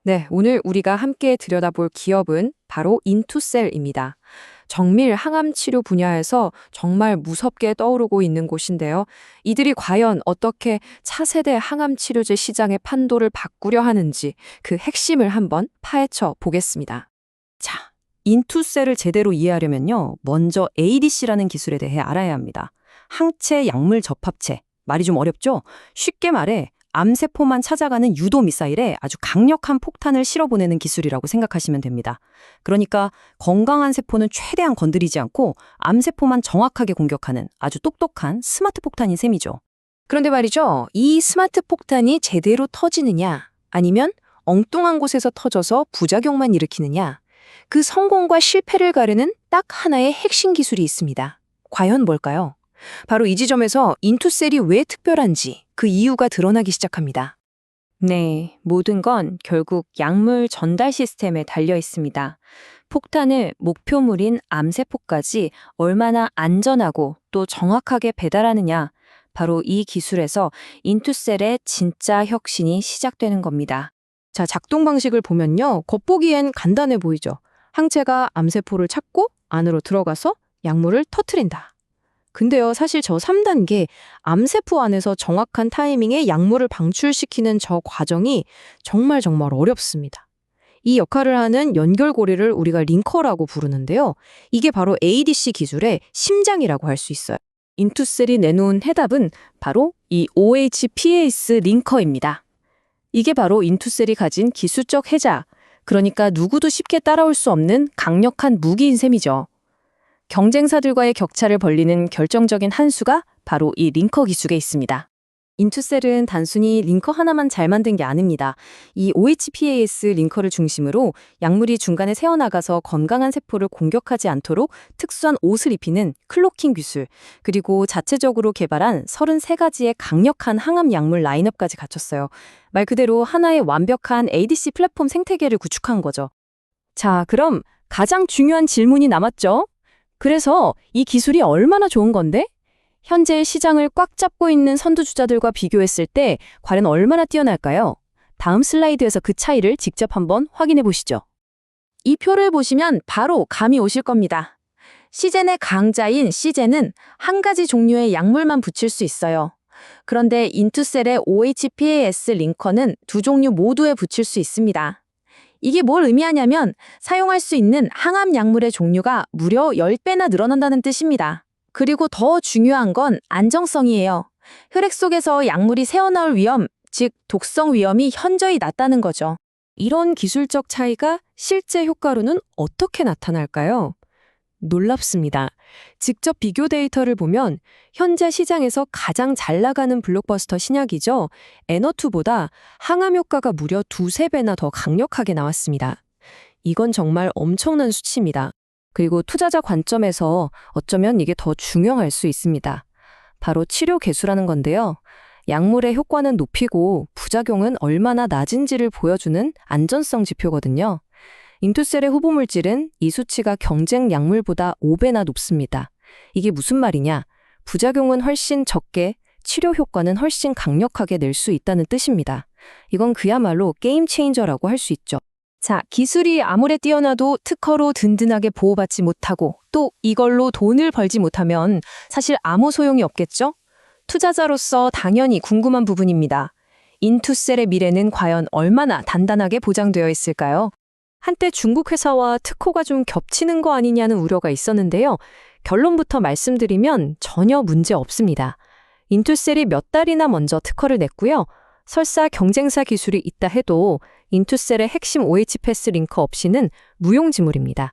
네, 오늘 우리가 함께 들여다볼 기업은 바로 인투셀입니다. 정밀 항암 치료 분야에서 정말 무섭게 떠오르고 있는 곳인데요. 이들이 과연 어떻게 차세대 항암 치료제 시장의 판도를 바꾸려 하는지 그 핵심을 한번 파헤쳐 보겠습니다. 자, 인투셀을 제대로 이해하려면요. 먼저 ADC라는 기술에 대해 알아야 합니다. 항체 약물 접합체. 말이 좀 어렵죠? 쉽게 말해 암세포만 찾아가는 유도 미사일에 아주 강력한 폭탄을 실어보내는 기술이라고 생각하시면 됩니다. 그러니까 건강한 세포는 최대한 건드리지 않고 암세포만 정확하게 공격하는 아주 똑똑한 스마트 폭탄인 셈이죠. 그런데 말이죠, 이 스마트 폭탄이 제대로 터지느냐, 아니면 엉뚱한 곳에서 터져서 부작용만 일으키느냐, 그 성공과 실패를 가르는 딱 하나의 핵심 기술이 있습니다. 과연 뭘까요? 바로 이 지점에서 인투셀이 왜 특별한지 그 이유가 드러나기 시작합니다. 네, 모든 건 결국 약물 전달 시스템에 달려 있습니다. 폭탄을 목표물인 암세포까지 얼마나 안전하고 또 정확하게 배달하느냐, 바로 이 기술에서 인투셀의 진짜 혁신이 시작되는 겁니다. 자, 작동 방식을 보면요. 겉보기엔 간단해 보이죠. 항체가 암세포를 찾고 안으로 들어가서 약물을 터트린다. 근데요, 사실 저 3단계 암세포 안에서 정확한 타이밍에 약물을 방출시키는 저 과정이 정말 어렵습니다. 이 역할을 하는 연결고리를 우리가 링커라고 부르는데요. 이게 바로 ADC 기술의 심장이라고 할 수 있어요. 인투셀이 내놓은 해답은 바로 이 OHPAS 링커입니다. 이게 바로 인투셀이 가진 기술적 해자, 그러니까 누구도 쉽게 따라올 수 없는 강력한 무기인 셈이죠. 경쟁사들과의 격차를 벌리는 결정적인 한 수가 바로 이 링커 기술에 있습니다. 인투셀은 단순히 링커 하나만 잘 만든 게 아닙니다. 이 OHPAS 링커를 중심으로 약물이 중간에 새어나가서 건강한 세포를 공격하지 않도록 특수한 옷을 입히는 클로킹 기술, 그리고 자체적으로 개발한 33가지의 강력한 항암 약물 라인업까지 갖췄어요. 말 그대로 하나의 완벽한 ADC 플랫폼 생태계를 구축한 거죠. 자, 그럼 가장 중요한 질문이 남았죠? 그래서 이 기술이 얼마나 좋은 건데? 현재 시장을 꽉 잡고 있는 선두주자들과 비교했을 때 과연 얼마나 뛰어날까요? 다음 슬라이드에서 그 차이를 직접 한번 확인해 보시죠. 이 표를 보시면 바로 감이 오실 겁니다. 시젠의 강자인 시젠은 한 가지 종류의 약물만 붙일 수 있어요. 그런데 인투셀의 OHPAS 링커는 두 종류 모두에 붙일 수 있습니다. 이게 뭘 의미하냐면 사용할 수 있는 항암 약물의 종류가 무려 10배나 늘어난다는 뜻입니다. 그리고 더 중요한 건 안정성이에요. 혈액 속에서 약물이 새어나올 위험, 즉 독성 위험이 현저히 낮다는 거죠. 이런 기술적 차이가 실제 효과로는 어떻게 나타날까요? 놀랍습니다. 직접 비교 데이터를 보면 현재 시장에서 가장 잘 나가는 블록버스터 신약이죠. 에너투보다 항암 효과가 무려 2~3배나 더 강력하게 나왔습니다. 이건 정말 엄청난 수치입니다. 그리고 투자자 관점에서 어쩌면 이게 더 중요할 수 있습니다. 바로 치료 개수라는 건데요. 약물의 효과는 높이고 부작용은 얼마나 낮은지를 보여주는 안전성 지표거든요. 인투셀의 후보물질은 이 수치가 경쟁 약물보다 5배나 높습니다. 이게 무슨 말이냐? 부작용은 훨씬 적게, 치료 효과는 훨씬 강력하게 낼 수 있다는 뜻입니다. 이건 그야말로 게임 체인저라고 할 수 있죠. 자, 기술이 아무리 뛰어나도 특허로 든든하게 보호받지 못하고 또 이걸로 돈을 벌지 못하면 사실 아무 소용이 없겠죠? 투자자로서 당연히 궁금한 부분입니다. 인투셀의 미래는 과연 얼마나 단단하게 보장되어 있을까요? 한때 중국 회사와 특허가 좀 겹치는 거 아니냐는 우려가 있었는데요. 결론부터 말씀드리면 전혀 문제 없습니다. 인투셀이 몇 달이나 먼저 특허를 냈고요. 설사 경쟁사 기술이 있다 해도 인투셀의 핵심 OHPAS 링커 없이는 무용지물입니다.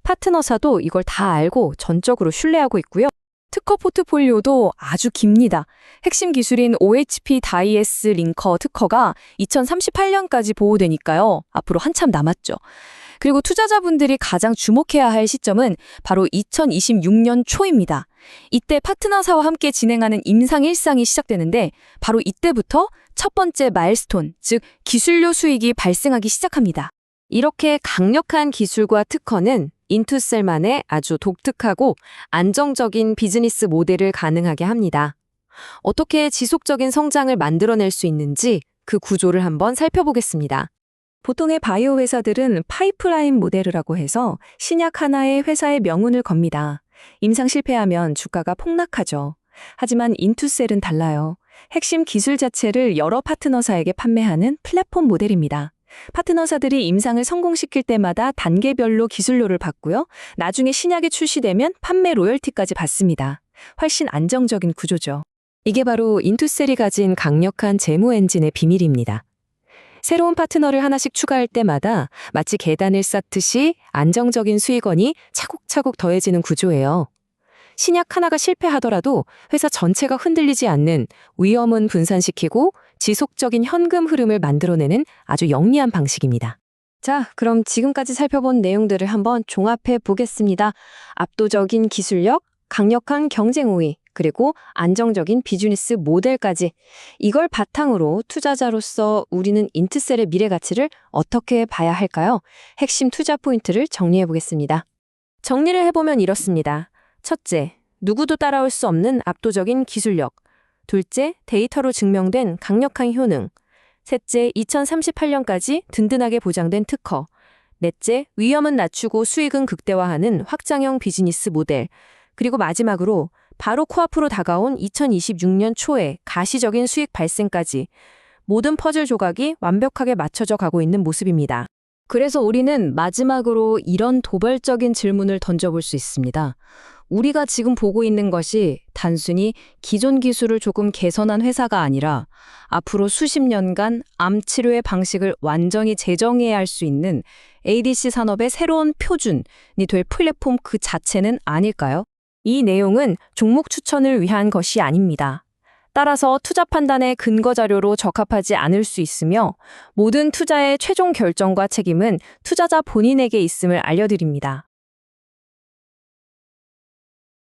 파트너사도 이걸 다 알고 전적으로 신뢰하고 있고요. 특허 포트폴리오도 아주 깁니다. 핵심 기술인 OHP 다이에스 링커 특허가 2038년까지 보호되니까요. 앞으로 한참 남았죠. 그리고 투자자분들이 가장 주목해야 할 시점은 바로 2026년 초입니다. 이때 파트너사와 함께 진행하는 임상 1상이 시작되는데 바로 이때부터 첫 번째 마일스톤, 즉 기술료 수익이 발생하기 시작합니다. 이렇게 강력한 기술과 특허는 인투셀만의 아주 독특하고 안정적인 비즈니스 모델을 가능하게 합니다. 어떻게 지속적인 성장을 만들어낼 수 있는지 그 구조를 한번 살펴보겠습니다. 보통의 바이오 회사들은 파이프라인 모델이라고 해서 신약 하나의 회사의 명운을 겁니다. 임상 실패하면 주가가 폭락하죠. 하지만 인투셀은 달라요. 핵심 기술 자체를 여러 파트너사에게 판매하는 플랫폼 모델입니다. 파트너사들이 임상을 성공시킬 때마다 단계별로 기술료를 받고요. 나중에 신약이 출시되면 판매 로열티까지 받습니다. 훨씬 안정적인 구조죠. 이게 바로 인투셀이 가진 강력한 재무 엔진의 비밀입니다. 새로운 파트너를 하나씩 추가할 때마다 마치 계단을 쌓듯이 안정적인 수익원이 차곡차곡 더해지는 구조예요. 신약 하나가 실패하더라도 회사 전체가 흔들리지 않는 위험은 분산시키고 지속적인 현금 흐름을 만들어내는 아주 영리한 방식입니다. 자, 그럼 지금까지 살펴본 내용들을 한번 종합해 보겠습니다. 압도적인 기술력, 강력한 경쟁 우위, 그리고 안정적인 비즈니스 모델까지. 이걸 바탕으로 투자자로서 우리는 인투셀의 미래 가치를 어떻게 봐야 할까요? 핵심 투자 포인트를 정리해 보겠습니다. 정리를 해보면 이렇습니다. 첫째, 누구도 따라올 수 없는 압도적인 기술력. 둘째, 데이터로 증명된 강력한 효능. 셋째, 2038년까지 든든하게 보장된 특허. 넷째, 위험은 낮추고 수익은 극대화하는 확장형 비즈니스 모델. 그리고 마지막으로 바로 코앞으로 다가온 2026년 초에 가시적인 수익 발생까지 모든 퍼즐 조각이 완벽하게 맞춰져 가고 있는 모습입니다. 그래서 우리는 마지막으로 이런 도발적인 질문을 던져볼 수 있습니다. 우리가 지금 보고 있는 것이 단순히 기존 기술을 조금 개선한 회사가 아니라 앞으로 수십 년간 암 치료의 방식을 완전히 재정의해야 할 수 있는 ADC 산업의 새로운 표준이 될 플랫폼 그 자체는 아닐까요? 이 내용은 종목 추천을 위한 것이 아닙니다. 따라서 투자 판단의 근거 자료로 적합하지 않을 수 있으며 모든 투자의 최종 결정과 책임은 투자자 본인에게 있음을 알려드립니다.